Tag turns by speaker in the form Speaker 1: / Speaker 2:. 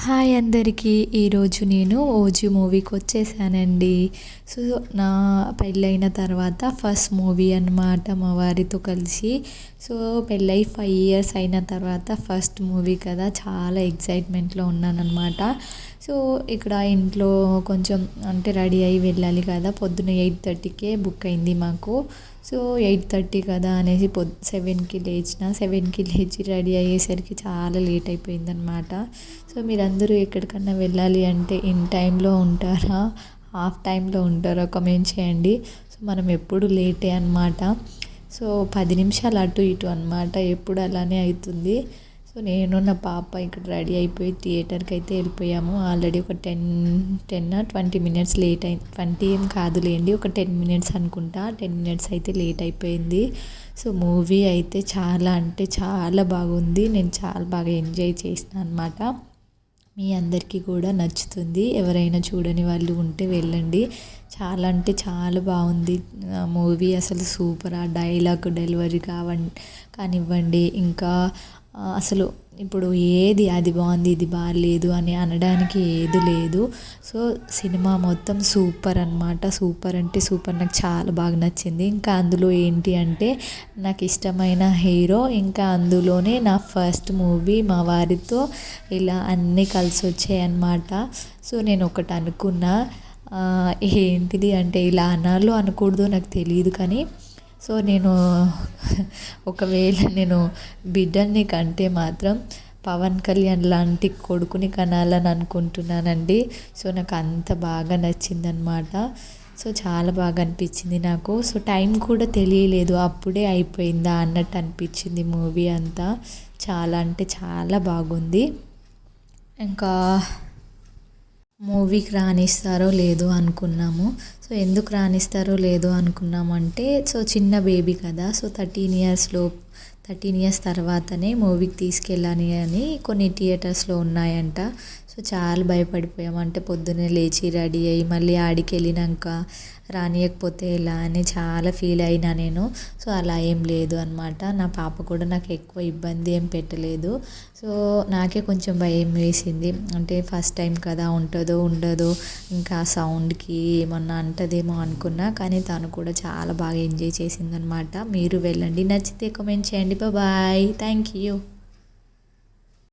Speaker 1: Hi అందరికీ. ఈరోజు నేను ఓజీ మూవీకి వచ్చేసానండి. సో నా పెళ్ళైన తర్వాత ఫస్ట్ మూవీ అన్నమాట మా వారితో కలిసి. సో పెళ్ళై 5 ఇయర్స్ అయిన తర్వాత ఫస్ట్ మూవీ కదా, చాలా ఎక్సైట్మెంట్లో ఉన్నానన్నమాట. సో ఇక్కడ ఇంట్లో కొంచెం అంటే రెడీ అయ్యి వెళ్ళాలి కదా, పొద్దున్న 8:30కే బుక్ అయింది మాకు. సో 8:30 కదా అనేసి 7కి లేచిన, 7కి లేచి రెడీ అయ్యేసరికి చాలా లేట్ అయిపోయిందనమాట. సో మీరందరూ ఎక్కడికన్నా వెళ్ళాలి అంటే ఇన్ టైంలో ఉంటారా, హాఫ్ టైంలో ఉంటారా, కామెంట్ చేయండి. సో మనం ఎప్పుడు లేటే అనమాట. సో 10 నిమిషాలు అటు ఇటు అనమాట, ఎప్పుడు అలానే అవుతుంది. సో నేను నా పాప ఇక్కడ రెడీ అయిపోయి థియేటర్కి అయితే వెళ్ళిపోయాము. ఆల్రెడీ ఒక 20 మినిట్స్ లేట్ అయింది. 20 ఏం కాదులేండి, ఒక 10 మినిట్స్ అనుకుంటా. 10 మినిట్స్ అయితే లేట్ అయిపోయింది. సో మూవీ అయితే చాలా అంటే చాలా బాగుంది. నేను చాలా బాగా ఎంజాయ్ చేసిన అనమాట. మీ అందరికీ కూడా నచ్చుతుంది. ఎవరైనా చూడని వాళ్ళు ఉంటే వెళ్ళండి. చాలా అంటే చాలా బాగుంది మూవీ. అసలు సూపర్. ఆ డైలాగ్ డెలివరీ కానివ్వండి, ఇంకా అసలు ఇప్పుడు ఏది అది బాగుంది ఇది బాగాలేదు అని అనడానికి ఏది లేదు. సో సినిమా మొత్తం సూపర్ అనమాట. సూపర్ అంటే సూపర్, నాకు చాలా బాగా నచ్చింది. ఇంకా అందులో ఏంటి అంటే నాకు ఇష్టమైన హీరో, ఇంకా అందులోనే నా ఫస్ట్ మూవీ మా వారితో ఇలా అన్నీ కలిసి వచ్చాయి అన్నమాట. సో నేను ఒకటి అనుకున్నా, ఏంటిది అంటే ఇలా అనాలో అనకూడదో నాకు తెలియదు కానీ, సో నేను ఒకవేళ నేను బిడ్డని కంటే మాత్రం పవన్ కళ్యాణ్ లాంటి కొడుకుని కనాలని అనుకుంటున్నానండి. సో నాకు అంత బాగా నచ్చిందనమాట. సో చాలా బాగా అనిపించింది నాకు. సో టైం కూడా తెలియలేదు, అప్పుడే అయిపోయిందా అన్నట్టు అనిపించింది మూవీ అంతా. చాలా అంటే చాలా బాగుంది. ఇంకా మూవీకి రానిస్తారో లేదో అనుకున్నాము. సో ఎందుకు రానిస్తారో లేదో అనుకున్నామంటే, సో చిన్న బేబీ కదా, సో 13 ఇయర్స్ తర్వాతనే మూవీకి తీసుకెళ్ళాలి అని కొన్ని థియేటర్స్లో ఉన్నాయంట. సో చాలా భయపడిపోయాం. అంటే పొద్దున్నే లేచి రెడీ అయ్యి మళ్ళీ ఆడికి వెళ్ళినాక రానియకపోతే ఎలా అని చాలా ఫీల్ అయినా నేను. సో అలా ఏం లేదు అనమాట. నా పాప కూడా నాకు ఎక్కువ ఇబ్బంది ఏం పెట్టలేదు. సో నాకే కొంచెం భయం వేసింది, అంటే ఫస్ట్ టైం కదా, ఉంటుందో ఉండదో, ఇంకా సౌండ్కి ఏమన్నా అంటదేమో అనుకున్నా. కానీ తను కూడా చాలా బాగా ఎంజాయ్ చేసిందనమాట. మీరు వెళ్ళండి, నచ్చితే కామెంట్ చేయండి. Bye, thank you.